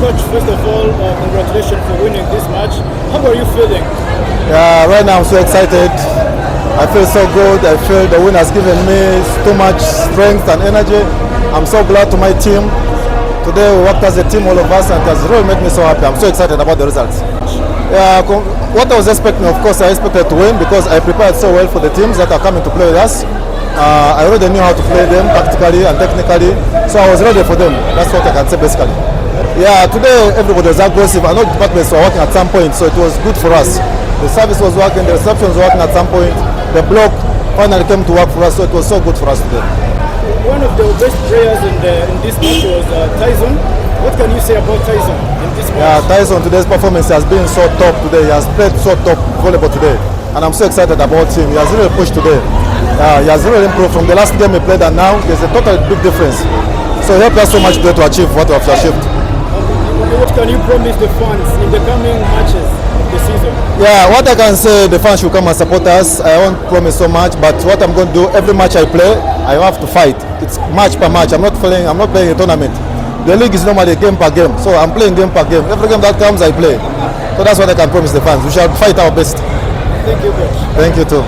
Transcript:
Coach, first of all, congratulations for winning this match. How are you feeling? Yeah, right now I'm so excited. I feel so good. I feel the win has given me too much strength and energy. I'm so glad to my team. Today we worked as a team, all of us, and it has really made me so happy. I'm so excited about the results. Yeah, what I was expecting, of course, I expected to win because I prepared so well for the teams that are coming to play with us. I already knew how to play them tactically and technically, so I was ready for them. That's what I can say basically. Yeah, today everybody was aggressive. I know departments were working at some point, so it was good for us. The service was working, the reception was working at some point. The block finally came to work for us, so it was so good for us today. One of the best players in this match was Tyson. What can you say about Tyson in this match? Yeah, Tyson, today's performance has been so top today. He has played so top volleyball today, and I'm so excited about him. He has really pushed today. He has really improved from the last game he played, and now there's a total big difference. So he helped us so much today to achieve what we have achieved. What can you promise the fans in the coming matches of the season? Yeah, what I can say, the fans should come and support us. I won't promise so much, but what I'm going to do, every match I play, I have to fight. It's match per match. I'm not playing a tournament. The league is normally game per game, so I'm playing game per game. Every game that comes, I play. So that's what I can promise the fans. We shall fight our best. Thank you, Coach. Thank you too.